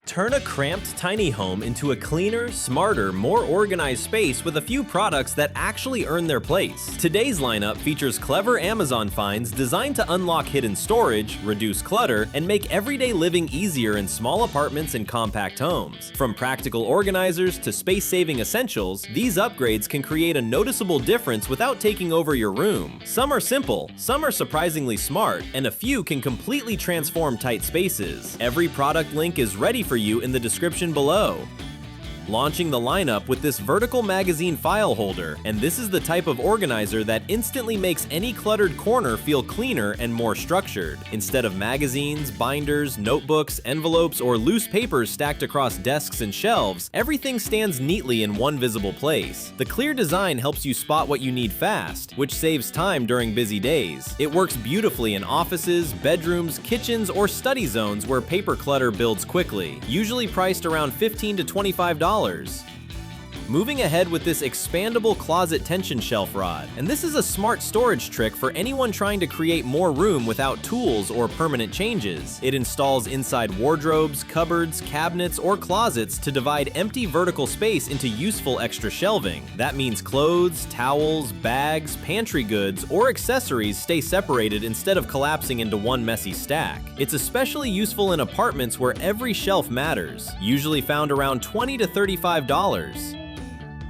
Turn a cramped tiny home into a cleaner, smarter, more organized space with a few products that actually earn their place. Today's lineup features clever Amazon finds designed to unlock hidden storage, reduce clutter, and make everyday living easier in small apartments and compact homes. From practical organizers to space-saving essentials, these upgrades can create a noticeable difference without taking over your room. Some are simple, some are surprisingly smart, and a few can completely transform tight spaces. Every product link is ready for you in the description below. Launching the lineup with this vertical magazine file holder, and this is the type of organizer that instantly makes any cluttered corner feel cleaner and more structured. Instead of magazines, binders, notebooks, envelopes, or loose papers stacked across desks and shelves, everything stands neatly in one visible place. The clear design helps you spot what you need fast, which saves time during busy days. It works beautifully in offices, bedrooms, kitchens, or study zones where paper clutter builds quickly, usually priced around $15 to $25. Moving ahead with this expandable closet tension shelf rod, and this is a smart storage trick for anyone trying to create more room without tools or permanent changes. It installs inside wardrobes, cupboards, cabinets, or closets to divide empty vertical space into useful extra shelving. That means clothes, towels, bags, pantry goods, or accessories stay separated instead of collapsing into one messy stack. It's especially useful in apartments where every shelf matters, usually found around $20 to $35.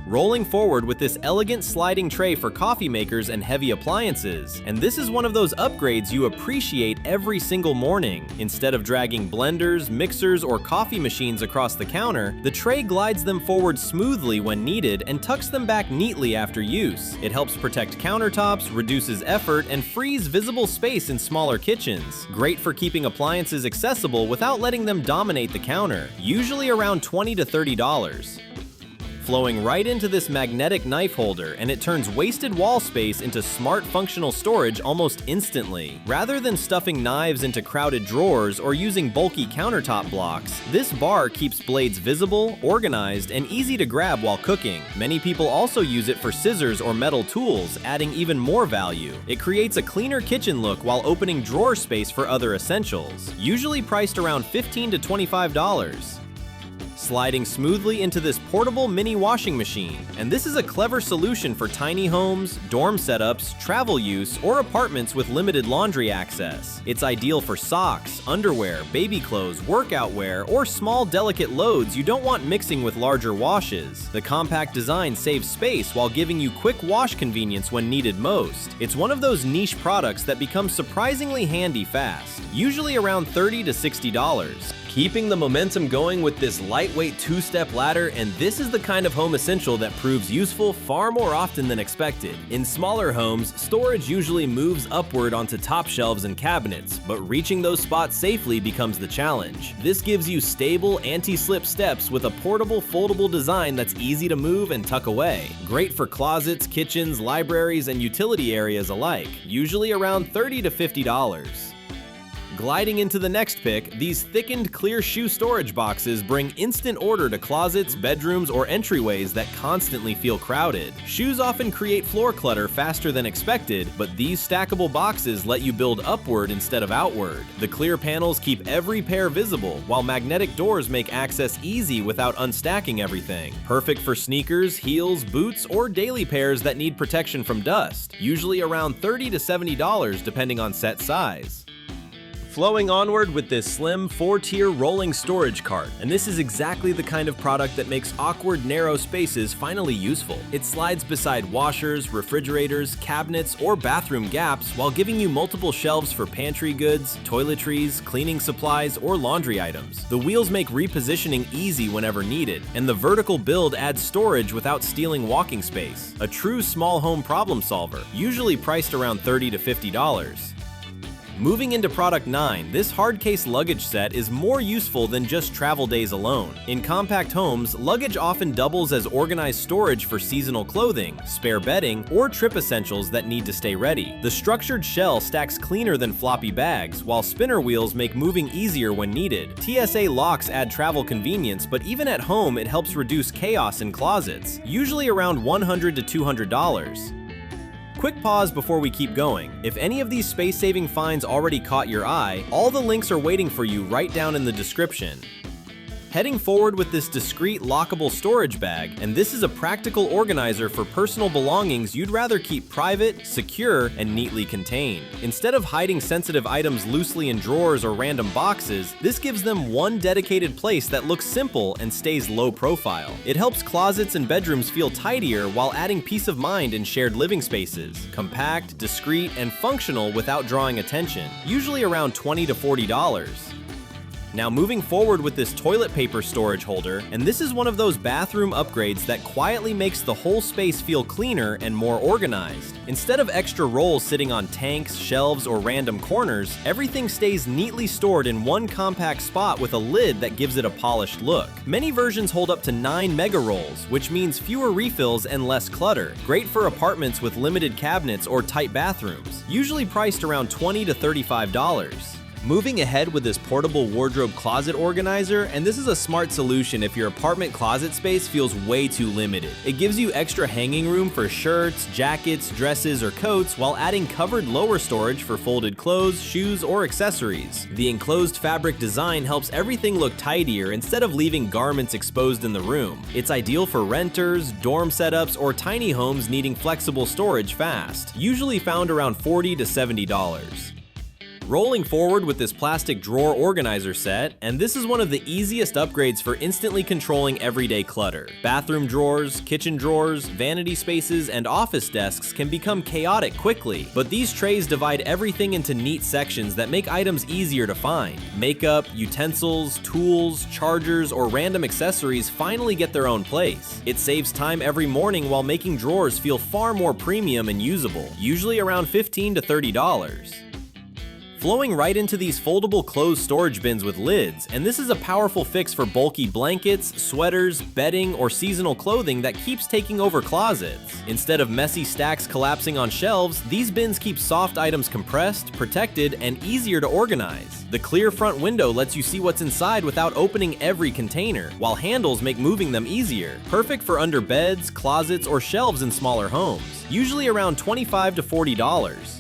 Rolling forward with this elegant sliding tray for coffee makers and heavy appliances. And this is one of those upgrades you appreciate every single morning. Instead of dragging blenders, mixers, or coffee machines across the counter, the tray glides them forward smoothly when needed and tucks them back neatly after use. It helps protect countertops, reduces effort, and frees visible space in smaller kitchens. Great for keeping appliances accessible without letting them dominate the counter, usually around $20 to $30. Flowing right into this magnetic knife holder, and it turns wasted wall space into smart functional storage almost instantly. Rather than stuffing knives into crowded drawers or using bulky countertop blocks, this bar keeps blades visible, organized, and easy to grab while cooking. Many people also use it for scissors or metal tools, adding even more value. It creates a cleaner kitchen look while opening drawer space for other essentials, usually priced around $15 to $25. Sliding smoothly into this portable mini washing machine, and this is a clever solution for tiny homes, dorm setups, travel use, or apartments with limited laundry access. It's ideal for socks, underwear, baby clothes, workout wear, or small delicate loads you don't want mixing with larger washes. The compact design saves space while giving you quick wash convenience when needed most. It's one of those niche products that becomes surprisingly handy fast, usually around $30 to $60. Keeping the momentum going with this lightweight two-step ladder, and this is the kind of home essential that proves useful far more often than expected. In smaller homes, storage usually moves upward onto top shelves and cabinets, but reaching those spots safely becomes the challenge. This gives you stable, anti-slip steps with a portable, foldable design that's easy to move and tuck away. Great for closets, kitchens, libraries, and utility areas alike, usually around $30 to $50. Gliding into the next pick, these thickened clear shoe storage boxes bring instant order to closets, bedrooms, or entryways that constantly feel crowded. Shoes often create floor clutter faster than expected, but these stackable boxes let you build upward instead of outward. The clear panels keep every pair visible, while magnetic doors make access easy without unstacking everything. Perfect for sneakers, heels, boots, or daily pairs that need protection from dust, usually around $30 to $70 depending on set size. Flowing onward with this slim 4-tier rolling storage cart, and this is exactly the kind of product that makes awkward narrow spaces finally useful. It slides beside washers, refrigerators, cabinets, or bathroom gaps while giving you multiple shelves for pantry goods, toiletries, cleaning supplies, or laundry items. The wheels make repositioning easy whenever needed, and the vertical build adds storage without stealing walking space. A true small home problem solver, usually priced around $30 to $50. Moving into product 9, this hard case luggage set is more useful than just travel days alone. In compact homes, luggage often doubles as organized storage for seasonal clothing, spare bedding, or trip essentials that need to stay ready. The structured shell stacks cleaner than floppy bags, while spinner wheels make moving easier when needed. TSA locks add travel convenience, but even at home it helps reduce chaos in closets, usually around $100 to $200. Quick pause before we keep going. If any of these space-saving finds already caught your eye, all the links are waiting for you right down in the description. Heading forward with this discreet lockable storage bag, and this is a practical organizer for personal belongings you'd rather keep private, secure, and neatly contained. Instead of hiding sensitive items loosely in drawers or random boxes, this gives them one dedicated place that looks simple and stays low profile. It helps closets and bedrooms feel tidier while adding peace of mind in shared living spaces. Compact, discreet, and functional without drawing attention, usually around $20 to $40. Now moving forward with this toilet paper storage holder, and this is one of those bathroom upgrades that quietly makes the whole space feel cleaner and more organized. Instead of extra rolls sitting on tanks, shelves, or random corners, everything stays neatly stored in one compact spot with a lid that gives it a polished look. Many versions hold up to 9 mega rolls, which means fewer refills and less clutter. Great for apartments with limited cabinets or tight bathrooms, usually priced around $20 to $35. Moving ahead with this portable wardrobe closet organizer, and this is a smart solution if your apartment closet space feels way too limited. It gives you extra hanging room for shirts, jackets, dresses, or coats while adding covered lower storage for folded clothes, shoes, or accessories. The enclosed fabric design helps everything look tidier instead of leaving garments exposed in the room. It's ideal for renters, dorm setups, or tiny homes needing flexible storage fast, usually found around $40 to $70. Rolling forward with this plastic drawer organizer set, and this is one of the easiest upgrades for instantly controlling everyday clutter. Bathroom drawers, kitchen drawers, vanity spaces, and office desks can become chaotic quickly, but these trays divide everything into neat sections that make items easier to find. Makeup, utensils, tools, chargers, or random accessories finally get their own place. It saves time every morning while making drawers feel far more premium and usable, usually around $15 to $30. Flowing right into these foldable clothes storage bins with lids, and this is a powerful fix for bulky blankets, sweaters, bedding, or seasonal clothing that keeps taking over closets. Instead of messy stacks collapsing on shelves, these bins keep soft items compressed, protected, and easier to organize. The clear front window lets you see what's inside without opening every container, while handles make moving them easier. Perfect for under beds, closets, or shelves in smaller homes, usually around $25 to $40.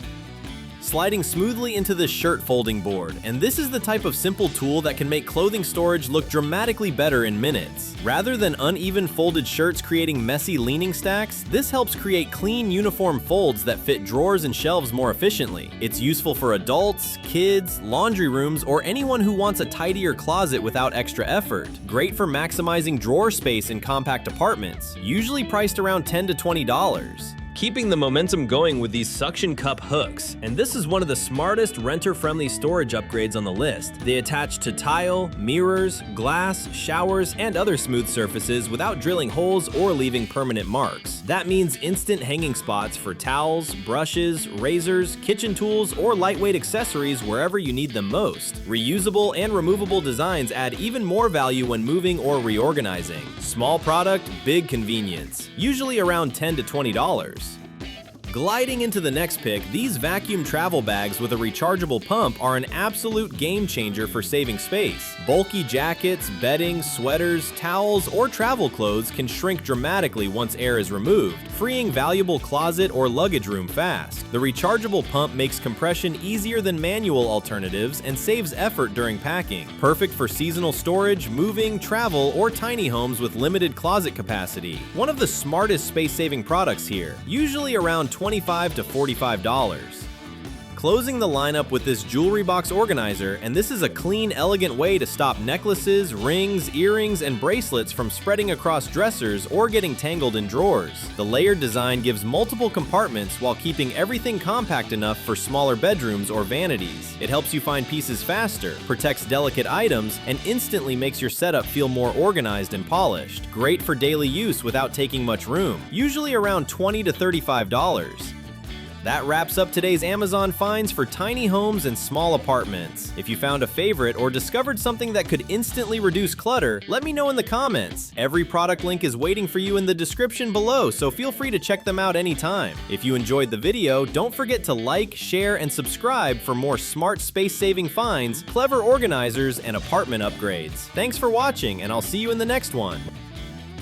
Sliding smoothly into this shirt folding board, and this is the type of simple tool that can make clothing storage look dramatically better in minutes. Rather than uneven folded shirts creating messy leaning stacks, this helps create clean, uniform folds that fit drawers and shelves more efficiently. It's useful for adults, kids, laundry rooms, or anyone who wants a tidier closet without extra effort. Great for maximizing drawer space in compact apartments, usually priced around $10 to $20. Keeping the momentum going with these suction cup hooks, and this is one of the smartest renter-friendly storage upgrades on the list. They attach to tile, mirrors, glass, showers, and other smooth surfaces without drilling holes or leaving permanent marks. That means instant hanging spots for towels, brushes, razors, kitchen tools, or lightweight accessories wherever you need them most. Reusable and removable designs add even more value when moving or reorganizing. Small product, big convenience, usually around $10 to $20. Gliding into the next pick, these vacuum travel bags with a rechargeable pump are an absolute game changer for saving space. Bulky jackets, bedding, sweaters, towels, or travel clothes can shrink dramatically once air is removed, freeing valuable closet or luggage room fast. The rechargeable pump makes compression easier than manual alternatives and saves effort during packing. Perfect for seasonal storage, moving, travel, or tiny homes with limited closet capacity. One of the smartest space-saving products here, usually around $25 to $45. Closing the lineup with this jewelry box organizer, and this is a clean, elegant way to stop necklaces, rings, earrings, and bracelets from spreading across dressers or getting tangled in drawers. The layered design gives multiple compartments while keeping everything compact enough for smaller bedrooms or vanities. It helps you find pieces faster, protects delicate items, and instantly makes your setup feel more organized and polished. Great for daily use without taking much room, usually around $20 to $35. That wraps up today's Amazon finds for tiny homes and small apartments. If you found a favorite or discovered something that could instantly reduce clutter, let me know in the comments. Every product link is waiting for you in the description below, so feel free to check them out anytime. If you enjoyed the video, don't forget to like, share, and subscribe for more smart space-saving finds, clever organizers, and apartment upgrades. Thanks for watching, and I'll see you in the next one.